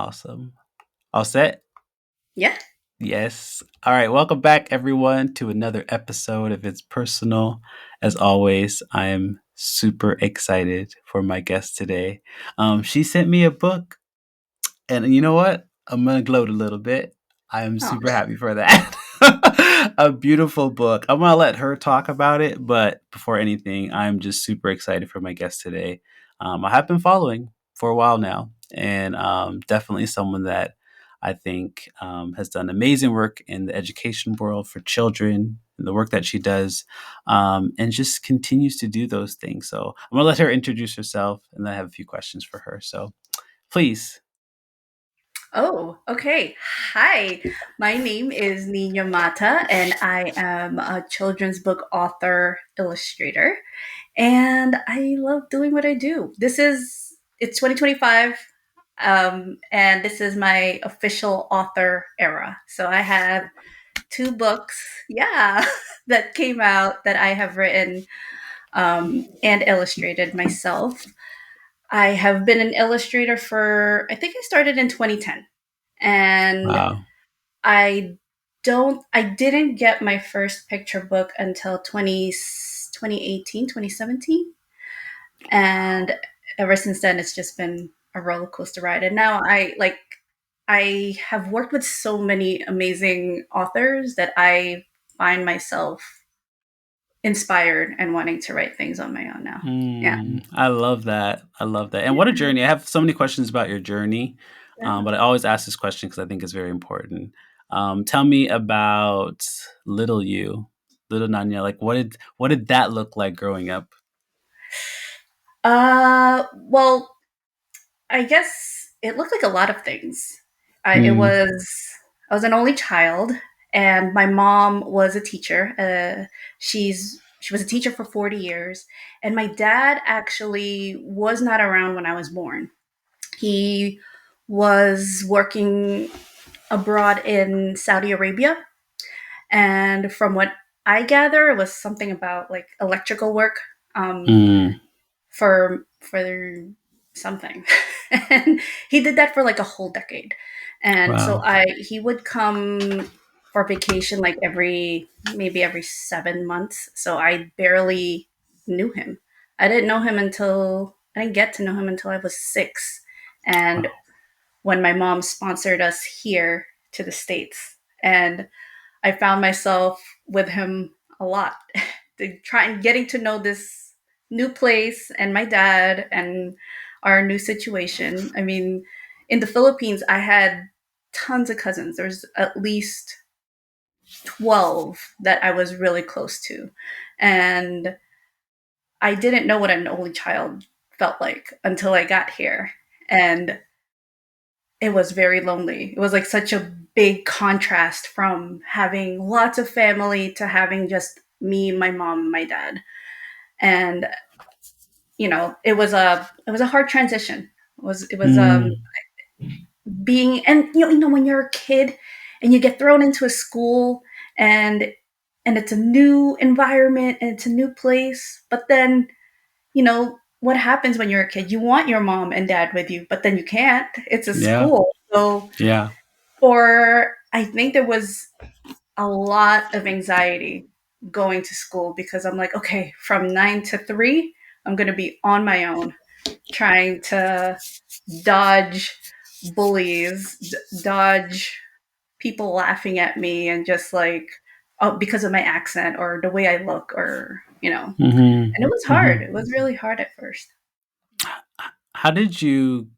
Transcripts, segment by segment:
Awesome. All set? Yeah. Yes. All right. Welcome back, everyone, to another episode of It's Personal. As always, I am super excited for my guest today. She sent me a book, and you know what? I'm going to gloat a little bit. I am Oh, super happy for that. A beautiful book. I'm going to let her talk about it, but before anything, I'm just super excited for my guest today. I have been following for a while now, and definitely someone that I think has done amazing work in the education world for children, and the work that she does, and just continues to do those things. So I'm going to let her introduce herself, and then I have a few questions for her. So please. okay. Hi, my name is Nina Mata, and I am a children's book author, illustrator, and I love doing what I do. It's 2025, and this is my official author era. So I have two books, yeah, that came out that I have written and illustrated myself. I have been an illustrator for, I think I started in 2010. And Wow. I didn't get my first picture book until 2018, 2017. And ever since then, it's just been a roller coaster ride. And now I have worked with so many amazing authors that I find myself inspired and wanting to write things on my own now. Yeah. I love that. I love that. And what a journey. I have so many questions about your journey, Yeah. but I always ask this question because I think it's very important. Tell me about little you, little Nanya. Like, what did that look like growing up? Well, I guess it looked like a lot of things. It Mm, was I was an only child, and my mom was a teacher. She was a teacher for 40 years, and my dad actually was not around when I was born. He was working abroad in Saudi Arabia, and from what I gather, it was something about like electrical work. mm, For something. And he did that for like a whole decade. And so wow. I he would come for vacation like every 7 months. So I barely knew him. I didn't get to know him until I was 6. And Wow. when my mom sponsored us here to the States. And I found myself with him a lot, getting to know this new place and my dad and our new situation. I mean, in the Philippines, I had tons of cousins. There's at least 12 that I was really close to. And I didn't know what an only child felt like until I got here. And it was very lonely. It was like such a big contrast from having lots of family to having just me, my mom, my dad. And it was a hard transition. It was Mm, being and when you're a kid and you get thrown into a school and it's a new environment and it's a new place, but then what happens when you're a kid? You want your mom and dad with you, but then you can't. It's a yeah. school. So Yeah. I think there was a lot of anxiety going to school because I'm like, okay, from 9 to 3, I'm going to be on my own trying to dodge bullies, dodge people laughing at me, and just like, oh, because of my accent or the way I look, Hmm. and it was hard. Hmm. It was really hard at first. How did you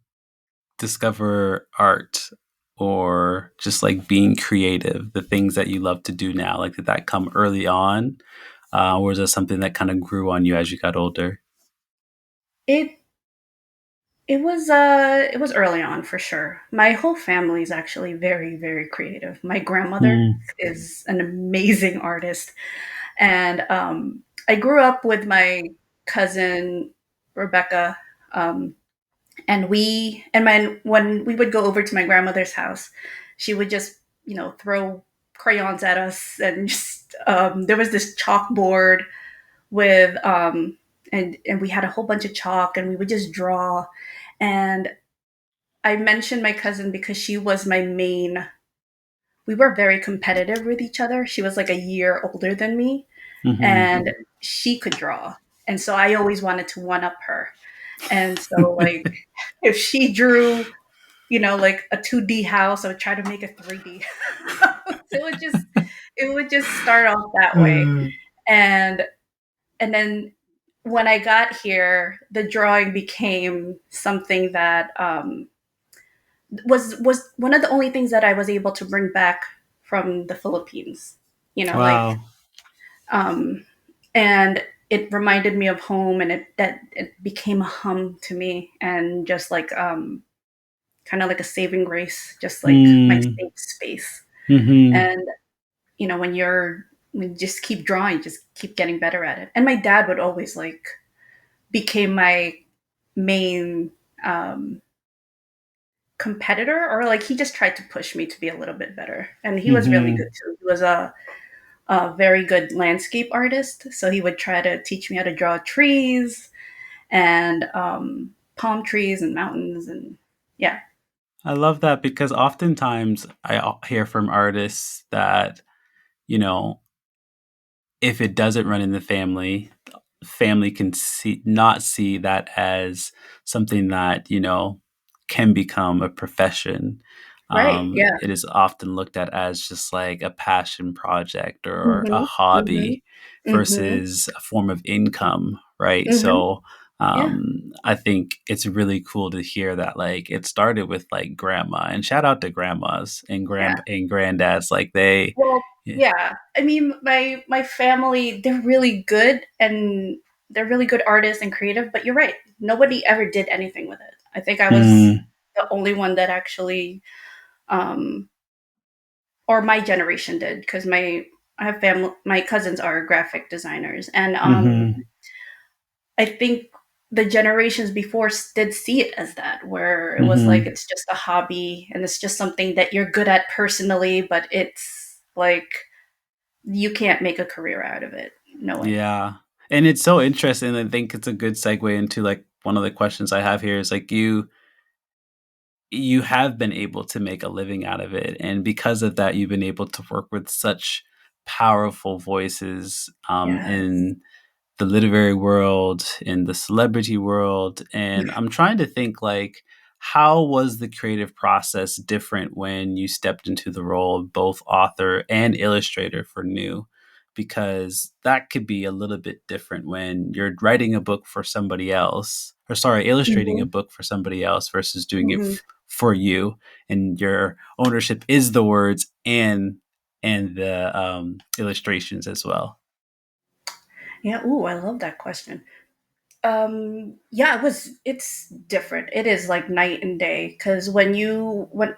discover art or just like being creative, the things that you love to do now? Like, did that come early on? Or was that something that kind of grew on you as you got older? It it was early on for sure. My whole family is actually very, very creative. My grandmother Mm, is an amazing artist, and I grew up with my cousin Rebecca, um, and when we would go over to my grandmother's house, she would just throw crayons at us, and just there was this chalkboard with and we had a whole bunch of chalk, and we would just draw. And I mentioned my cousin because she was my main. We were very competitive with each other. She was like a year older than me, Mhm. and she could draw. And so I always wanted to one up her. And so, like, if she drew, like a 2D house, I would try to make a 3D house. It would just start off that way. Mm. And then when I got here, the drawing became something that was one of the only things that I was able to bring back from the Philippines. Like, Wow. um, and it reminded me of home, and it became a hum to me, and just like kind of like a saving grace, just like my Mm. safe space. Mhm. And when you just keep drawing, just keep getting better at it. And my dad would always like became my main um, competitor, or like he just tried to push me to be a little bit better. And he was really good Mhm. too. He was a very good landscape artist, so he would try to teach me how to draw trees and palm trees and mountains, and yeah. I love that because oftentimes hear from artists that, you know, if it doesn't run in the family, family can not see that as something that, can become a profession. Right, yeah. It is often looked at as just like a passion project or a Mhm, mhm, hobby mhm, versus a form of income, right? mhm, So yeah, I think it's really cool to hear that like it started with like grandma, and shout out to grandmas and yeah. granddads, like they Well, yeah. yeah. I mean, my family, they're really good, and they're really good artists and creative, but you're right. Nobody ever did anything with it. I think I was Mm, the only one that actually um or my generation did, because I have family, my cousins are graphic designers, and mhm, I think the generations before did see it as that, where it was like mhm. it's just a hobby and it's just something that you're good at personally, but it's like you can't make a career out of it. No way. Yeah. And it's so interesting. I think it's a good segue into like one of the questions I have here is like you have been able to make a living out of it. And because of that, you've been able to work with such powerful voices Yes. in the literary world, in the celebrity world, and I'm trying to think like how was the creative process different when you stepped into the role of both author and illustrator for New? Because that could be a little bit different when you're writing a book for somebody else, or sorry, illustrating a Mhm. book for somebody else versus doing it Mhm. for you, and your ownership is the words and the illustrations as well. Yeah. Ooh, I love that question. Yeah, it's different. It is like night and day, because when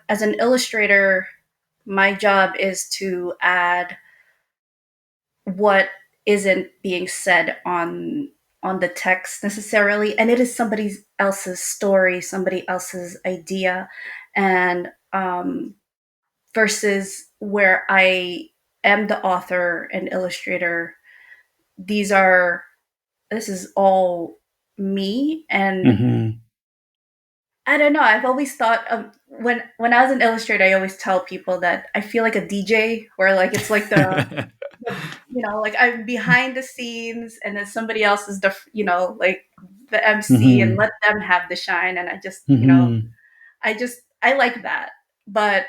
as an illustrator, my job is to add what isn't being said on the text necessarily, and it is somebody else's story, somebody else's idea, and versus where I am the author and illustrator. these are this is all me. And Mhm. I don't know, I've always thought of, when I was an illustrator, I always tell people that I feel like a DJ, where like it's like like I'm behind the scenes, and then somebody else is like the MC, and Mhm. let them have the shine. And I just, Mhm. I like that. But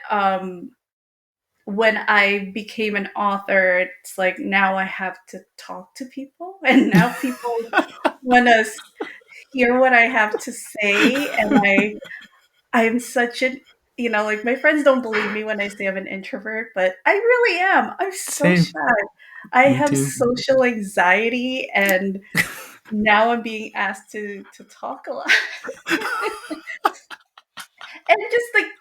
when I became an author, it's like now I have to talk to people, and now people want to hear what I have to say. And I'm such an, like my friends don't believe me when I say I'm an introvert, but I really am. I'm so Same. shy. I Me have too. social anxiety, and now I'm being asked to talk a lot. And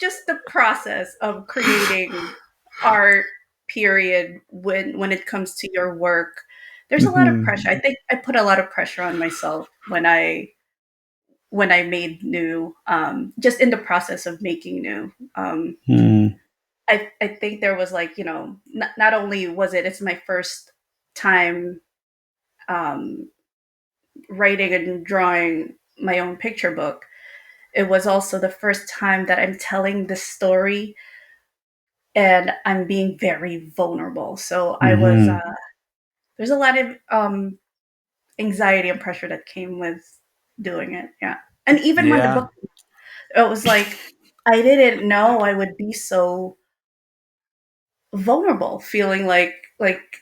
just the process of creating art, period, when it comes to your work, there's a lot of Mhm. pressure. I think I put a lot of pressure on myself when I made New, just in the process of making New. Mm. I think there was like, not only it's my first time um, writing and drawing my own picture book. it was also the first time that I'm telling this story and I'm being very vulnerable. So I was Mhm. there's a lot of anxiety and pressure that came with doing it. Yeah. And even when the Yeah. book, it was like, I didn't know I would be so vulnerable, feeling like, like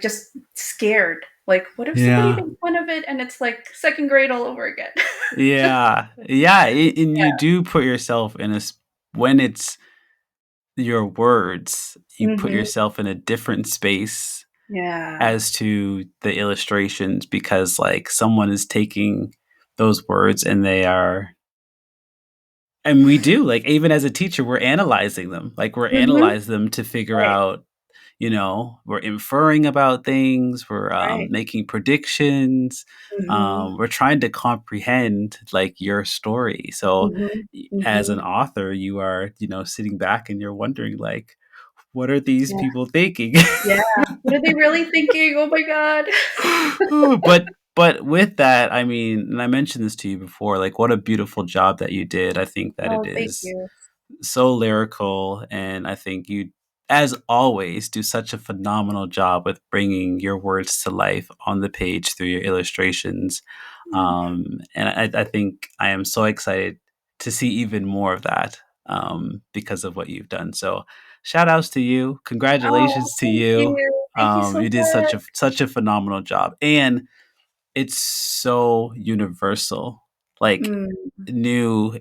just scared. Like, what if somebody Yeah. makes fun of it and it's like second grade all over again? Just, Yeah. Yeah, and you yeah. do put yourself in a s when it's your words, you put Hmm. yourself in a different space Yeah. as to the illustrations because, like, someone is taking those words and they are and we do, like, even as a teacher, we're analyzing them. Like, we're Hmm. analyze them to figure Right. out, we're inferring about things, we're, Right. making predictions, Hmm. we're trying to comprehend, like, your story. So, Hmm. as an Hmm. author, you are, sitting back and you're wondering, like, "What are these Yeah. people thinking?" Yeah. What are they really thinking? Oh my God. But with that, I mean, and I mentioned this to you before, like, what a beautiful job that you did. I think that it Oh, thank is you. so lyrical, and I think you, as always, do such a phenomenal job with bringing your words to life on the page through your illustrations. And I think I am so excited to see even more of that because of what you've done. So, shout outs to you, Oh, congratulations to thank you. you. Thank you so You did much. such a phenomenal job, and it's so universal. Like, Mm, new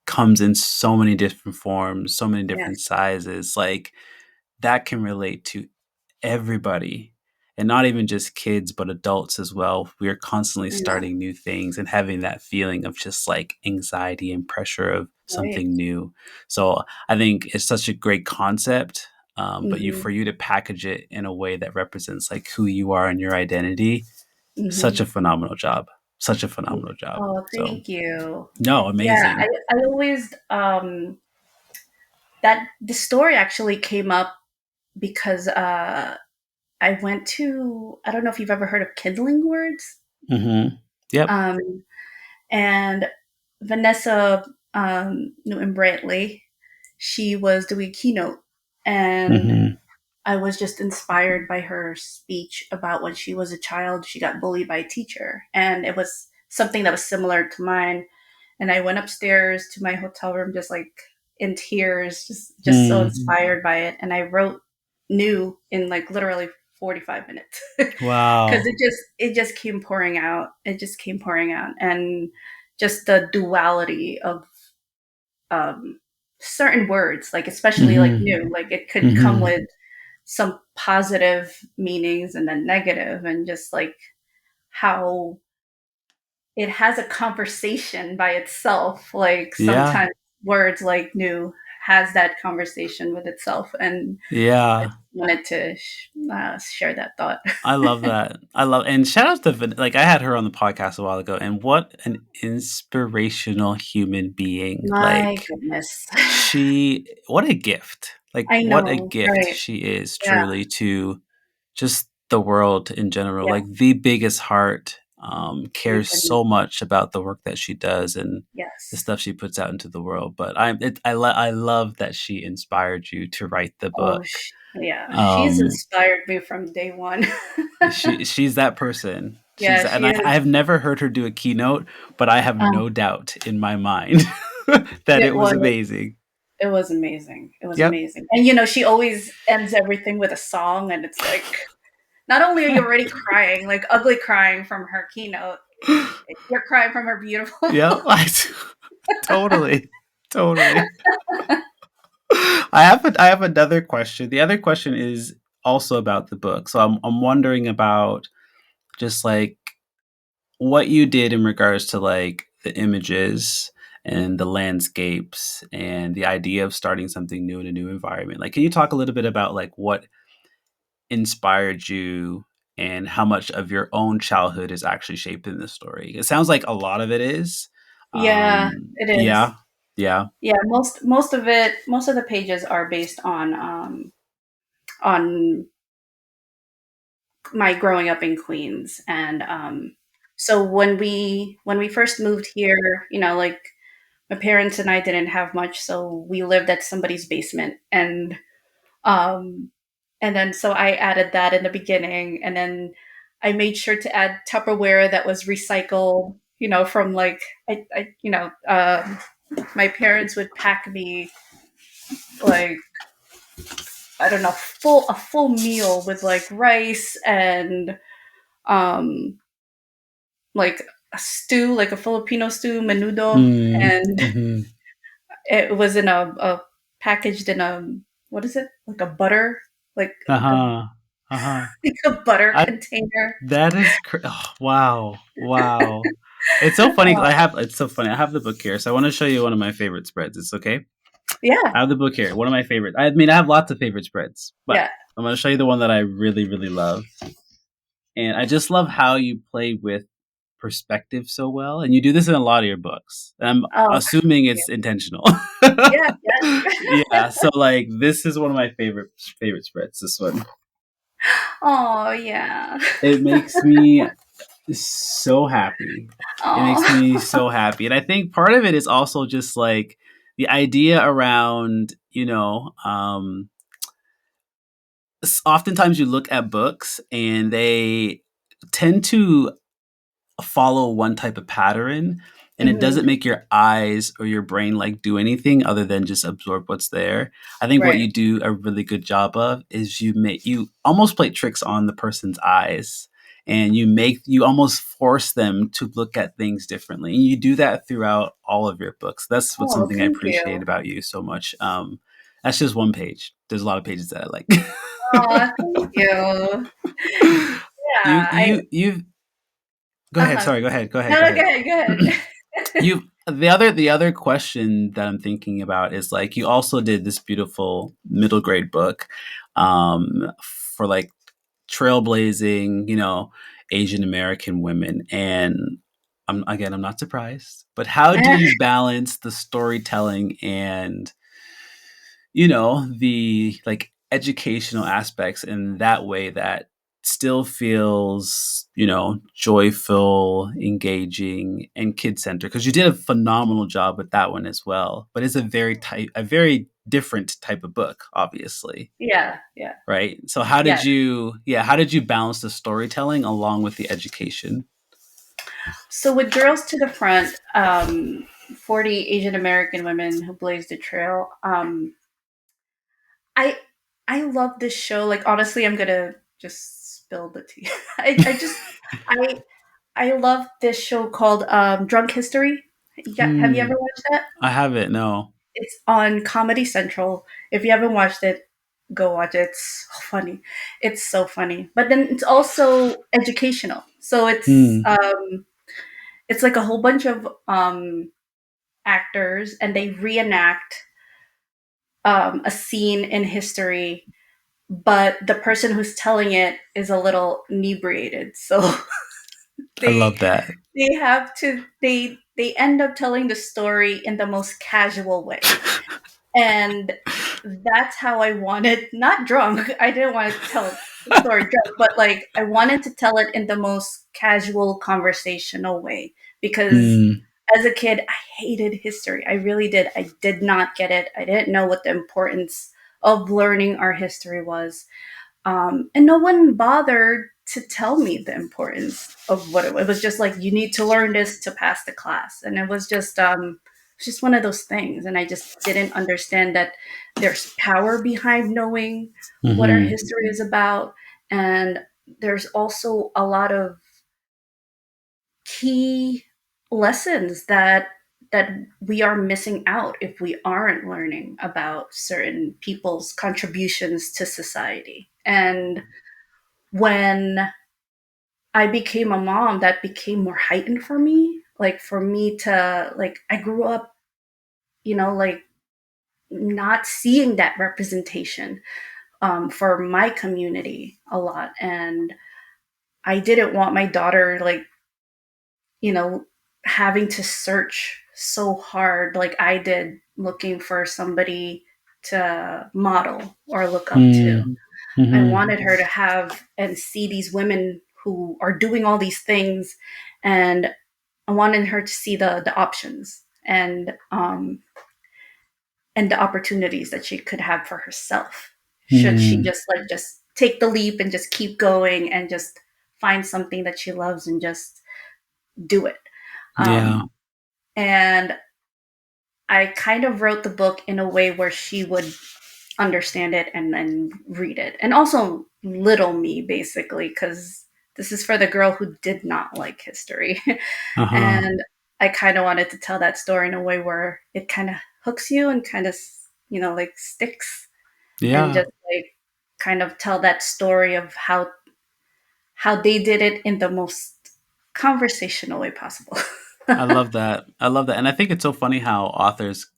comes in so many different forms, so many different yes. sizes, like, that can relate to everybody, and not even just kids, but adults as well. We are constantly Yeah. starting new things and having that feeling of just, like, anxiety and pressure of Right. something new. So, I think it's such a great concept, but you for Mhm. you to package it in a way that represents, like, who you are and your identity, such a Mhm. phenomenal job. Such a phenomenal job. Oh, So, thank you. no, Yeah, I amazing. I always that the story actually came up because I went to, I don't know if you've ever heard of kindling words. Mhm. Yep. Um and Vanessa Newton Brantley, she was doing a keynote, and Mhm. I was just inspired by her speech about when she was a child, she got bullied by a teacher. And it was something that was similar to mine. And I went upstairs to my hotel room just like in tears, just so Mm. inspired by it. And I wrote new in like literally 45 minutes. Because Wow. it just came pouring out. It just came pouring out. And just the duality of um certain words, like especially like Mhm. new, like it could come Mhm. with some positive meanings and then negative, and just like how it has a conversation by itself, like Yeah. sometimes words like new has that conversation with itself. And I Yeah. just wanted to share that thought. I love that. I love and shout out to like, I had her on the podcast a while ago, and what an inspirational human being. My Like, goodness. she what a gift. Like, I what a know, gift right? she is Yeah. truly to just the world in general. Yeah. Like, the biggest heart, My cares goodness. so much about the work that she does and the Yes. stuff she puts out into the world. But I love that she inspired you to write the Oh, book. yeah. She's Um, inspired me from day one. she's that person. Yeah, And she I is. have never heard her do a keynote, but I have Um, no doubt in my mind that it it was was amazing. it was amazing. It was Yep. amazing. And she always ends everything with a song, and it's like not only are you already crying, like ugly crying from her keynote, you're crying from her beautiful. Yep. Totally. Totally. I have another question. The other question is also about the book. So I'm wondering about just, like, what you did in regards to, like, the images and the landscapes and the idea of starting something new in a new environment. Like, can you talk a little bit about, like, what inspired you and how much of your own childhood is actually shaped in this story? It sounds like a lot of it is. Yeah, it is. Yeah. Yeah. Yeah, most of the pages are based on my growing up in Queens. And so when we first moved here, like my parents and I didn't have much, so we lived at somebody's basement, um, and then so I added that in the beginning, and then I made sure to add Tupperware that was recycled. From like my parents would pack me like I don't know a full meal with like rice and um like a stew, like a Filipino stew, menudo, Mm, and mhm. it was in a packaged in a what is it like a butter like a Uh-huh. Uh-huh. like a butter I container. That is oh, wow. Wow. It's so funny 'cause Oh, it's so funny. I have the book here, so I wanna show you one of my favorite spreads. It's okay? yeah, I have the book here. One of my favorite. I mean, I have lots of favorite spreads, but yeah. I'm gonna show you the one that I really, really love. And I just love how you play with perspective so well, and you do this in a lot of your books. And I'm Oh, assuming it's intentional. yeah, yes. Yeah, so, like, this is one of my favorite spreads, this one. Oh, yeah. It makes me so happy. It makes me Oh, so happy, and I think part of it is also just, like, the idea around, oftentimes you look at books and they tend to follow one type of pattern, and it hmm, doesn't make your eyes or your brain like do anything other than just absorb what's there. I think what right. you do a really good job of is you almost play tricks on the person's eyes, and you almost force them to look at things differently, and you do that throughout all of your books. That's what's Oh, something I thank appreciate you. about you so much. That's just one page. There's a lot of pages that I like. Oh, thank you. you Yeah, you you've Go ahead. uh-huh. Sorry. Go ahead. Go ahead. No, Go no, go ahead. ahead, go ahead. You the other question that I'm thinking about is like you also did this beautiful middle grade book for like trailblazing, Asian American women, and I'm not surprised. But how do you balance the storytelling and the like educational aspects in that way that still feels, joyful, engaging, and kid centered? Because you did a phenomenal job with that one as well. But it's a very different type of book, obviously, Yeah, yeah, right? So yeah. how did you balance the storytelling along with the education? So with Girls to the Front, 40 Asian American women who blazed the trail, I I love this show. Like honestly, I'm gonna just spill the tea. I I love this show called Drunk History. Have you Hmm. ever watched that? I haven't. No. It's on Comedy Central. If you haven't watched it, go watch it. It's so funny. It's so funny. But then it's also educational. So Hmm. it's like a whole bunch of actors, and they reenact a scene in history, but the person who's telling it is a little inebriated. So I they love that. they end up telling the story in the most casual way. And that's how I wanted, not drunk. I didn't want to tell the story drunk, but like I wanted to tell it in the most casual conversational way because Hmm. as a kid I hated history. I really did. I did not get it. I didn't know what the importance of learning our history was. And no one bothered to tell me the importance of what it was. It was just like you need to learn this to pass the class, and it's just one of those things. And I just didn't understand that there's power behind knowing what our Hmm. history is about, and there's also a lot of key lessons that we are missing out if we aren't learning about certain people's contributions to society. And when I became a mom, that became more heightened for me. Like for me to like I grew up, like not seeing that representation for my community a lot. And I didn't want my daughter like, you know, having to search so hard like I did looking for somebody to model or look up to. Hmm. I Hmm. wanted her to have and see these women who are doing all these things, and I wanted her to see the options. and the opportunities that she could have for herself should she Mm, just take the leap and just keep going and just find something that she loves and just do it. yeah. And I kind of wrote the book in a way where she would understand it and read it, and also little me basically, because this is for the girl who did not like history. Uh-huh. And I kind of wanted to tell that story in a way where it kind of hooks you and kind of, like sticks, and Yeah. just like kind of tell that story of how they did it in the most conversational way possible. I love that. I love that. And I think it's so funny how authors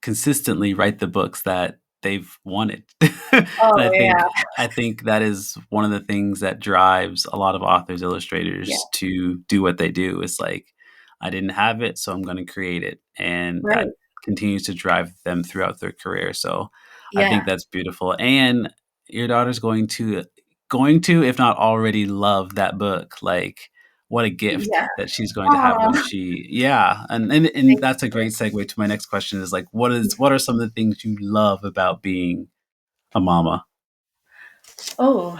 consistently write the books that they've wanted. And Oh yeah, I think that is one of the things that drives a lot of authors, yeah, illustrators to do what they do. It's like, I didn't have it, so I'm going to create it. And that right, continues to drive them throughout their career. So I think yeah, that's beautiful. And your daughter's going to, if not already, love that book. Like, what a gift yeah. that she's going to have when Oh, she, yeah. And thank that's a you. great segue to my next question is like, what are some of the things you love about being a mama? Oh,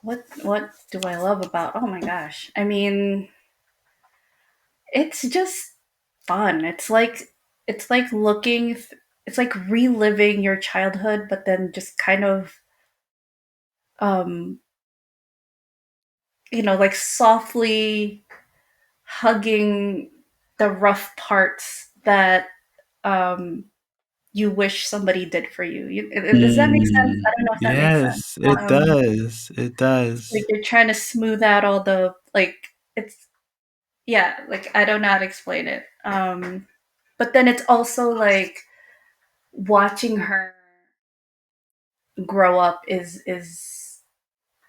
what do I love about? Oh my gosh. I mean, it's just fun. It's like it's like reliving your childhood, but then just kind of um, like softly hugging the rough parts that um you wish somebody did for you. Does that make sense? Mm, I don't know if that makes sense. yes, it Um, does. It like does. you're trying to smooth out all the like it's yeah, like I don't know how to explain it. But then it's also like watching her grow up is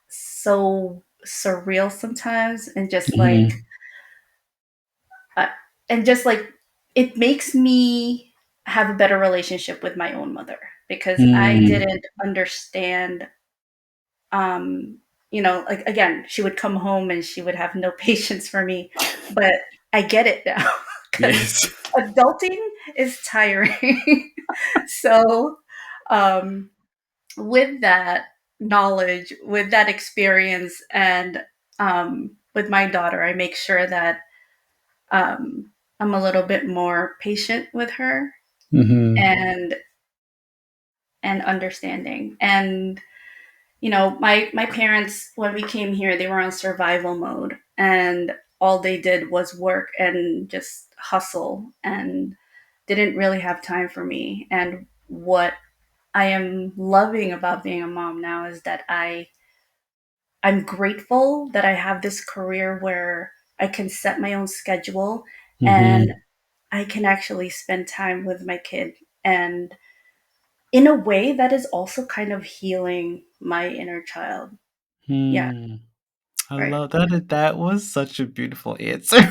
so surreal sometimes, Mhm. uh, and just like it makes me have a better relationship with my own mother, because I Mm. didn't understand. um like again, she would come home and she would have no patience for me, but I get it now because Yes. adulting is tiring. So um with that knowledge, with that experience, and with my daughter, I make sure that um I'm a little bit more patient with her, Mhm. and understanding. And my parents, when we came here, they were on survival mode, and all they did was work and just hustle, and didn't really have time for me. And what I am loving about being a mom now is that I'm grateful that I have this career where I can set my own schedule, and Mhm. I can actually spend time with my kid, and in a way that is also kind of healing my inner child. Yeah, Hmm. I right. love that. That was such a beautiful answer.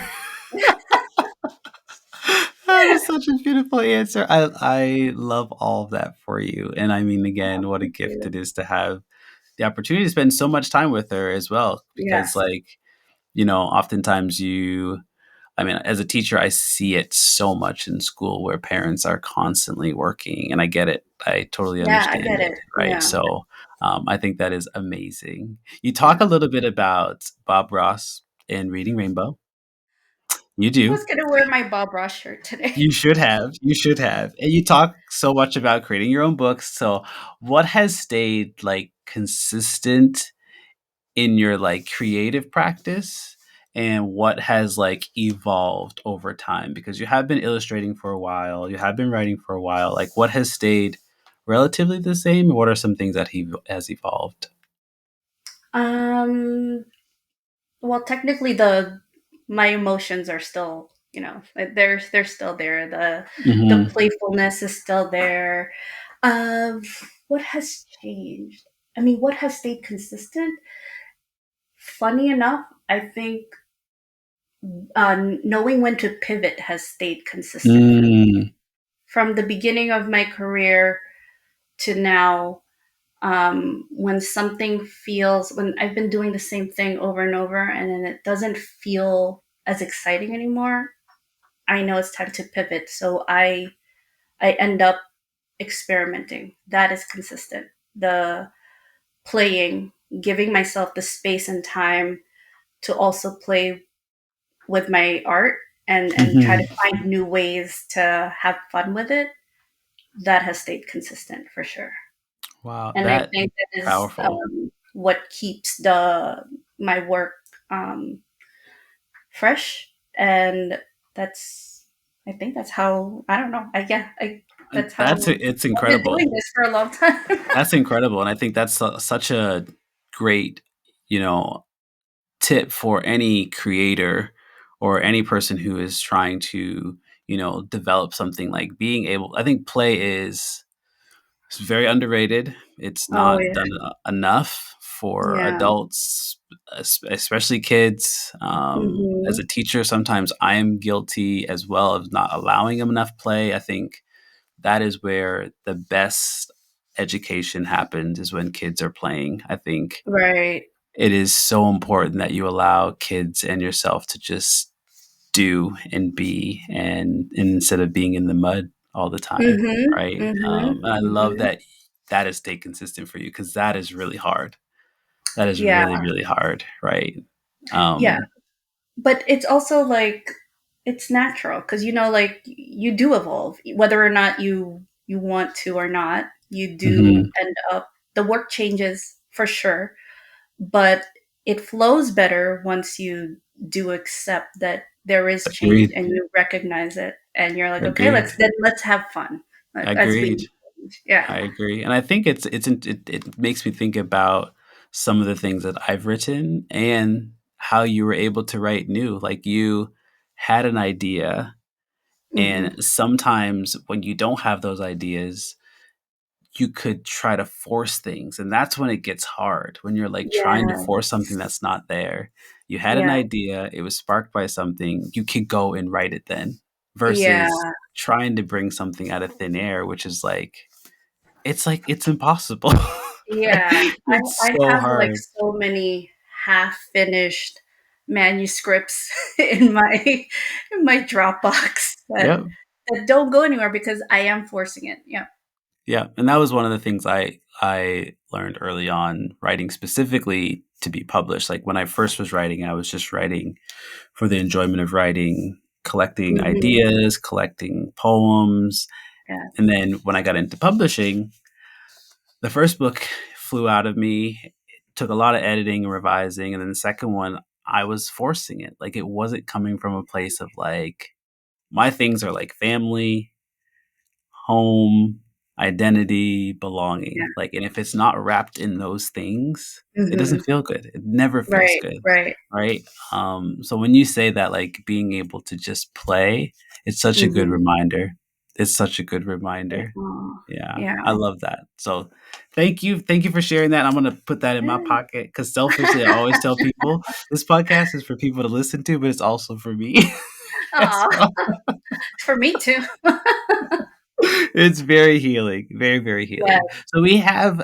That is such a beautiful answer. I love all of that for you. And I mean, Oh, again, what a thank gift you. it is to have the opportunity to spend so much time with her as well. Because, Yes. like, oftentimes I mean, as a teacher, I see it so much in school where parents are constantly working, and I get it. I totally Yeah, I understand get it, it. right? Yeah. So, I think that is amazing. You talk Yeah. a little bit about Bob Ross in Reading Rainbow. You I do. was gonna wear my Bob Ross shirt today. You should have. You should have. And you talk so much about creating your own books. So, what has stayed like consistent in your like creative practice and what has like evolved over time? Because you have been illustrating for a while, you have been writing for a while. Like, what has stayed relatively the same? And what are some things that he has evolved? Um, well, technically, the my emotions are still, they're still there. The Hmm. playfulness is still there. What has changed? I mean, what has stayed consistent? Funny enough, I think knowing when to pivot has stayed consistent for me. Mm, From the beginning of my career to now, when I've been doing the same thing over and over, and then it doesn't feel as exciting anymore, I know it's time to pivot. So I end up experimenting. That is consistent. The playing, giving myself the space and time to also play with my art and try to Mhm. find new ways to have fun with it, that has stayed consistent for sure. Wow, And I that think that is powerful. what keeps the my work fresh, and that's I think that's how I don't know. I yeah, I And that's how it's I've been doing incredible. this for a long time. That's incredible, and I think that's such a great, you know, tip for any creator or any person who is trying to, develop something. Like being able, I think play is it's very underrated. It's Oh not yeah, done enough for yeah. adults, especially kids. As Hmm. a teacher, sometimes I am guilty as well of not allowing them enough play. I think that is where the best education happens, is when kids are playing. I think Right. it is so important that you allow kids and yourself to just do and be, and instead of being in the mud all the time, Mhm. right? Mhm. And I love Mhm. that that has stayed consistent for you, because that is really hard. That is Yeah. really, really hard, right? Yeah. Um, But it's also like it's natural because like you do evolve whether or not you want to or not. You do mhm. end up the work changes for sure, but it flows better once you do accept that there is change Agreed. and you recognize it and you're like, okay, Agreed. let's have fun as we Agreed. change. Yeah. I agree, and I think it makes me think about some of the things that I've written and how you were able to write new. Like, you had an idea, and Hmm. sometimes when you don't have those ideas, you could try to force things, and that's when it gets hard, when you're, like, trying to force something Yes. that's not there. You had an Yeah. idea, it was sparked by something, you could go and write it then, Yeah. versus trying to bring something out of thin air, which is like it's impossible. Yeah, It's I so have like hard. so many half finished manuscripts in my Dropbox Yep. that don't go anywhere because I am forcing it. Yeah. Yeah, and that was one of the things I learned early on, writing specifically to be published. Like, when I first was writing, I was just writing for the enjoyment of writing, collecting Hmm. ideas, collecting poems, Yeah. and then when I got into publishing, the first book flew out of me. It took a lot of editing and revising, and then the second one, I was forcing it. Like, it wasn't coming from a place of, like, my things are like family, home, identity, belonging. Yeah. Like, and if it's not wrapped in those things, it doesn't Hmm. feel good. It never feels Right. good, Right. right? So when you say that, like, being able to just play, it's such a good Hmm. reminder. It's such a good Yeah. reminder. Yeah, Yeah. I love that. So thank you for sharing that. I'm gonna put that in my pocket, because selfishly, I always tell people this podcast is for people to listen to, but it's also for me as Oh, well. for me too. It's very healing, very, very Yeah. healing. So we have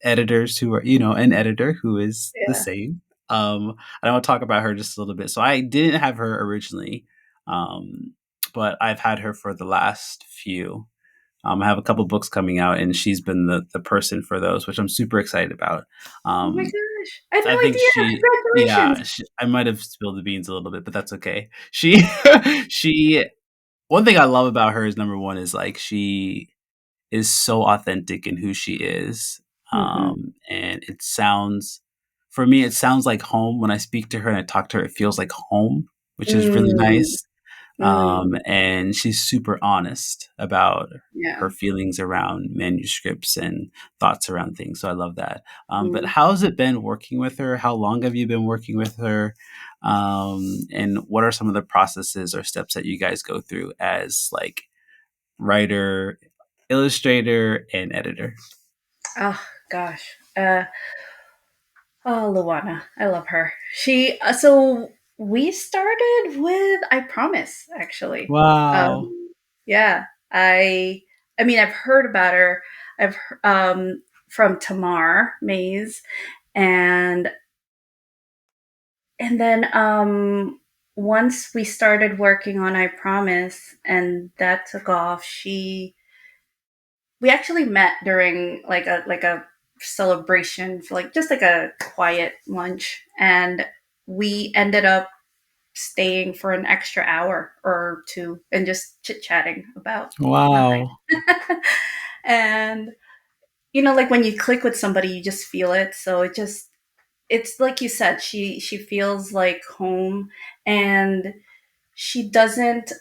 editors who are, an editor who is the Yeah. same. I want to talk about her just a little bit. So I didn't have her originally, um, but I've had her for the last few. I have a couple books coming out, and she's been the person for those, which I'm super excited about. Oh my Um, gosh. I had I no think she, idea. yeah, Congratulations. I might have spilled the beans a little bit, but that's okay. She, she, one thing I love about her is, number one, is like she is so authentic in who she is. Hmm. And it sounds, for me, it sounds like home. When I speak to her and I talk to her, it feels like home, which is really Mm, nice. mm, And she's super honest about yeah. her feelings around manuscripts and thoughts around things. So I love that. But Mm. how's it been working with her? How long have you been working with her? And what are some of the processes or steps that you guys go through as, like, writer, illustrator, and editor? Oh gosh. Oh, Luana, I love her. She we started with I Promise actually. Wow. Yeah, I mean I've heard about her. I've from Tamar Mays and then once we started working on I Promise and that took off, she we actually met during like a celebration for like just like a quiet lunch, and we ended up staying for an extra hour or two and just chit-chatting about nothing. Wow. And like when you click with somebody, you just feel it. So it's like you said, she feels like home, and she doesn't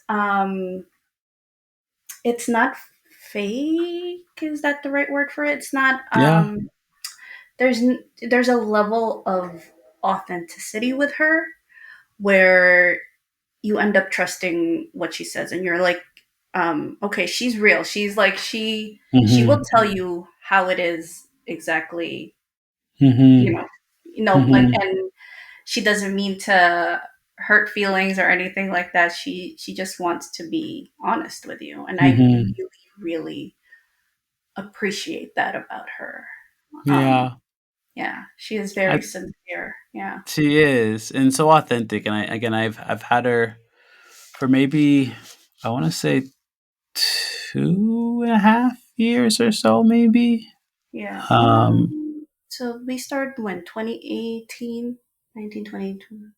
it's not fake, is that the right word for it? It's not Yeah. there's a level of authenticity with her where you end up trusting what she says, and you're like, okay, she's real. She's like she will Mhm. tell you how it is exactly, you Mhm. know, Mhm. and she doesn't mean to hurt feelings or anything like that. She just wants to be honest with you, and I Mhm. really really appreciate that about her. Um, Yeah. yeah, she is I very sincere. Yeah, She is, and so authentic, and I've had her for maybe, I wanna say 2.5 years or so, maybe? yeah. Um, So we started when 2018, 1922.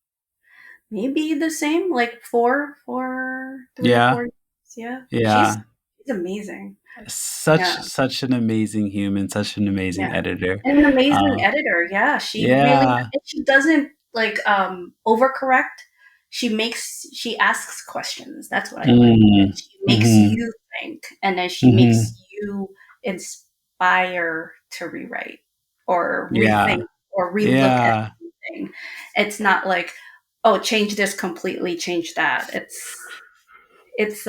Maybe the same, like 3 or yeah, 4 years. Yeah, yeah. she's amazing. Such Yeah. such an amazing human, such an amazing Yeah. editor. And an amazing Uh, editor, yeah, she really yeah. and she doesn't, like, overcorrect. She asks questions, that's what I like, and Mm. she makes Mhm. you think, and then she Mhm. makes you inspire to rewrite or Yeah. rethink or relook at Yeah. something. It's not like, "Oh, change this completely, change that." It's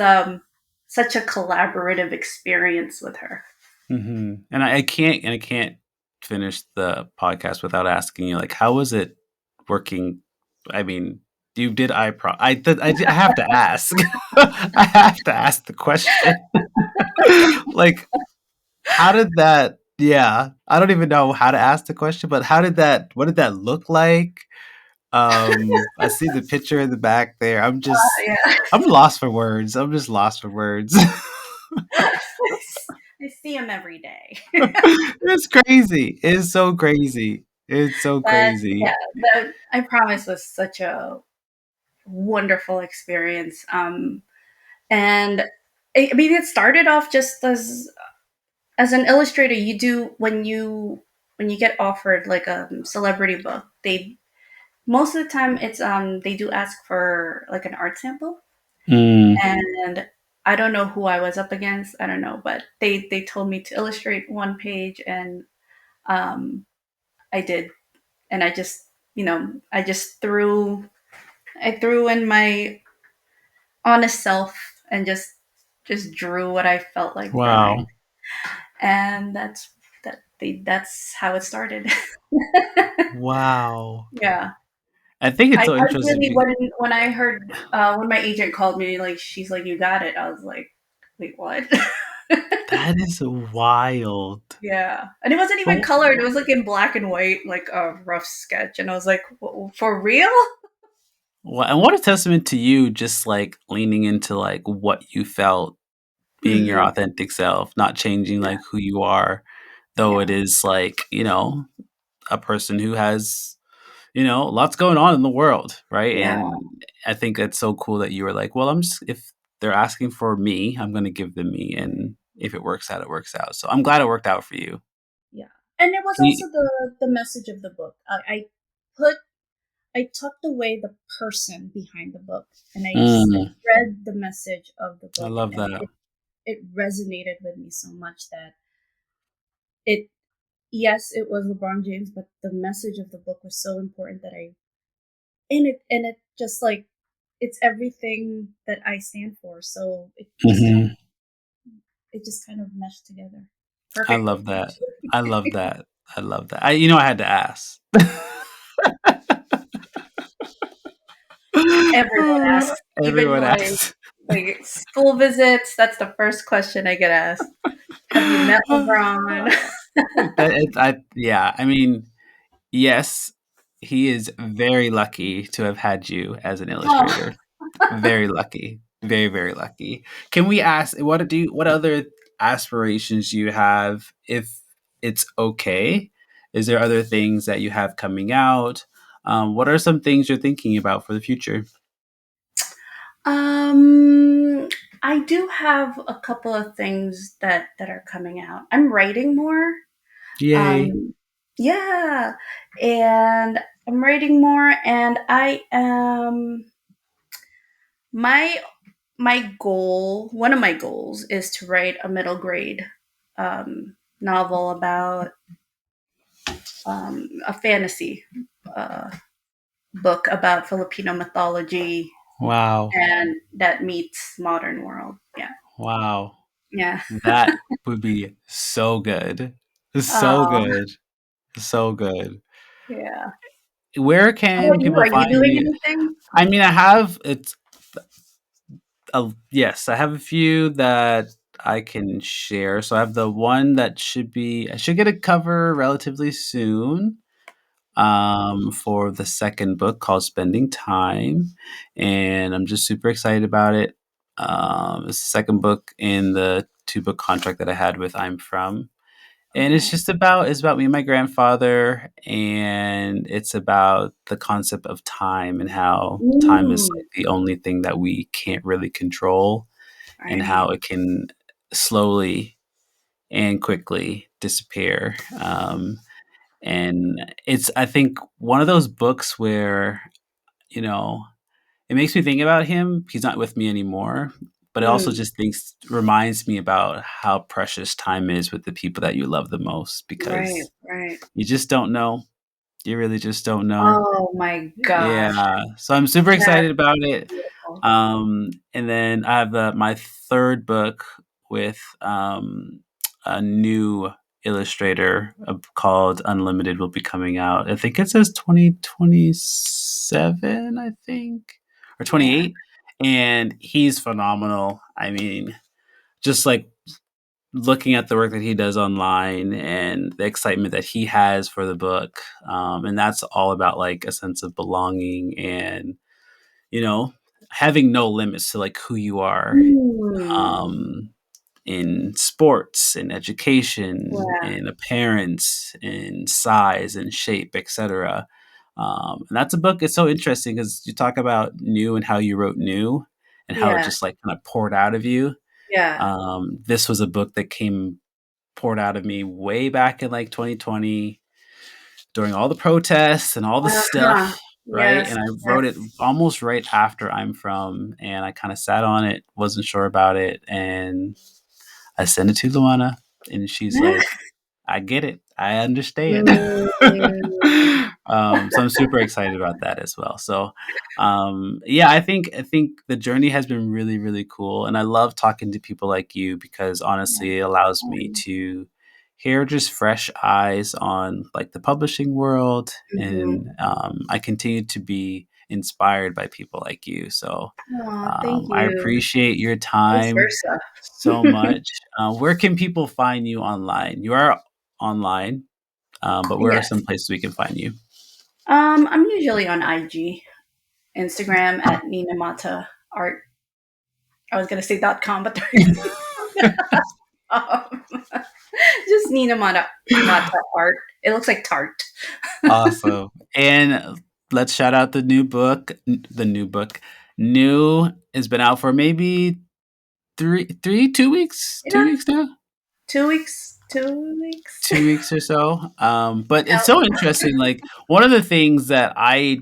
such a collaborative experience with her. Mhm. And I can't finish the podcast without asking you, like, how was it working? I mean, you did I have to ask. I have to ask the question. Like, how did that yeah, I don't even know how to ask the question, but what did that look like? I see the picture in the back there. Yeah. I'm lost for words. I'm just lost for words. I see him every day. It's crazy. It's so crazy. It's so But yeah, crazy. I promise was such a wonderful experience. And I mean, it started off just as an illustrator. You do when you get offered like a celebrity book. They most of the time it's they do ask for like an art sample, Mm, and I don't know who I was up against. I don't know, but they told me to illustrate one page, and um, I did, and I just I just threw in my honest self and just drew what I felt like drawing, wow. and that's how it started. Wow. Yeah, I think it's so I interesting really be when I heard when my agent called me, like she's like, "You got it." I was like, "Wait, what?" that is wild. Yeah, and it wasn't even But colored. It was like in black and white, like a rough sketch, and I was like, For real?" and what a testament to you just, like, leaning into, like, what you felt, being your Hmm. authentic self, not changing, Yeah, like, who you are, though it yeah, is, like, a person who has, lots going on in the world, right? yeah, And I think it's so cool that you were like, "Well, I'm just if they're asking for me, I'm gonna give them me, and if it works out, it works out." So I'm glad it worked out for you. yeah. And it was Can you also the message of the book. Put I tucked away the person behind the book, and I Mm, read the message of the I book, love and that. it resonated with me so much that it yes, it was LeBron James, but the message of the book was so important that I and it just like it's everything that I stand for. So Mhm. it just kind of meshed together I perfectly. love that. I love that. I love that. I had to ask. Everyone asks, even Everyone asks. like school visits. That's the first question I get asked. Have you met LeBron? Yeah, I mean, yes, he is very lucky to have had you as an Oh, illustrator. Very lucky. Very, very lucky. Can we ask what other aspirations do you have if it's okay? Is there other things that you have coming out? What are some things you're thinking about for the future? um, I do have a couple of things that are coming out. I'm writing more. Yay. Um, yeah, and I'm writing more, and I am my one of my goals is to write a middle grade novel about a fantasy uh, book about Filipino mythology Wow. and that meets modern world. Yeah, Wow. yeah. That would be so good. So Oh, good. So good. yeah. Where How about can you? people Are you find doing you? anything? I mean, I have it's yes, I have a few that I can share. So I have the one that I should get a cover relatively soon for the second book called Spending Time. And I'm just super excited about it. It's the second book in the two book contract that I had with I'm From. And Okay. it's about me and my grandfather, and it's about the concept of time and how time is Mm, like the only thing that we can't really control, and right. how it can slowly and quickly disappear. And it's, I think, one of those books where, you know, it makes me think about him. He's not with me anymore, but it also Mm, just reminds me about how precious time is with the people that you love the most, right, because right. you just don't know. You really just don't know. Oh my gosh, Yeah. So I'm super that's excited about it. beautiful. And then I have my third book with a new illustrator called Unlimited will be coming out. I think it says 2027, I think, or Yeah. 28. And he's phenomenal. I mean, just like looking at the work that he does online and the excitement that he has for the book. And that's all about like a sense of belonging and, you know, having no limits to like who you are, Mm, um, in sports, in education, yeah, in appearance, in size and shape, etc. And that's a book. It's so interesting because you talk about new and how you wrote new and how it yeah, just like kind of poured out of you. yeah. This was a book that came poured out of me way back in like 2020 during all the protests and all the Uh-huh. stuff, right? Yes, And I wrote it yes. almost right after I'm From, and I kind of sat on it, wasn't sure about it, and I sent it to Luana, and she's like, I get it. I understand. Mm, So I'm super excited about that as well. So, yeah, I think the journey has been really, really cool, and I love talking to people like you because yeah. honestly, it allows me to hear just fresh eyes on like the publishing world, Mhm. and I continue to be inspired by people like you. So, Aw, thank I you. appreciate your Vice time versa. so much. Where can people find you online? You are online, but where are Yes. some places we can find you? I'm usually on IG, Instagram at Nina Mata Art. I was gonna say .com, but um, just Nina Mata Art. It looks like tart. Awesome. And let's shout out the new book. The new book. New has been out for maybe 2 weeks, Yeah, 2 weeks now, 2 weeks. 2 weeks. 2 weeks or so. But it's so Yep. interesting. Like one of the things that I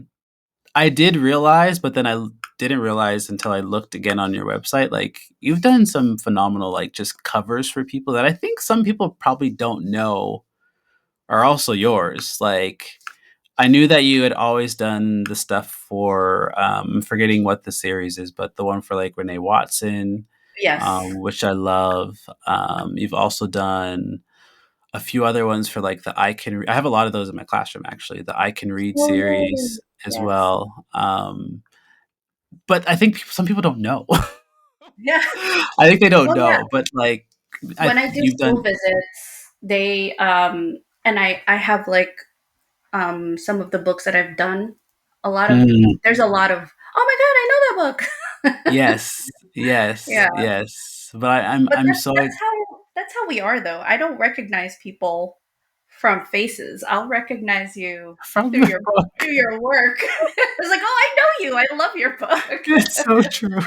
did realize, but then didn't realize until I looked again on your website. Like you've done some phenomenal, like just covers for people that I think some people probably don't know are also yours. Like I knew that you had always done the stuff for I'm forgetting what the series is, but the one for like Renee Watson, Yes. which I love. You've also done a few other ones for like the I have a lot of those in my classroom actually. The I Can Read Oh, yay. series as Yes. well. But I think some people don't know. Yeah. I think they don't Well, yeah. know, but like When I do you've school done. visits, they and I have like some of the books that I've done. A lot of Mm. There's a lot of, oh my god, I know that book. Yes, yes, Yeah, yes. But I'm but I'm so that's how we are though. I don't recognize people from faces. I'll recognize you from the through book. your work. It's like, oh, I know you. I love your book. It's so true.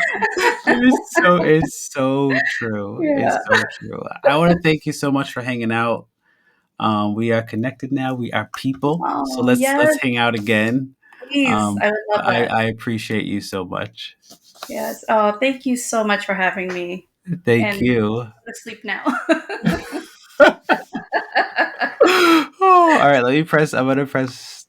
It's so true. Yeah. It's so true. I want to thank you so much for hanging out. We are connected now. We are people. So Oh let's yes, hang out again. please. I would love that. I appreciate you so much. Yes. Oh, thank you so much for having me. Thank And you. let's sleep now. Oh, all right. Let me press. I'm gonna press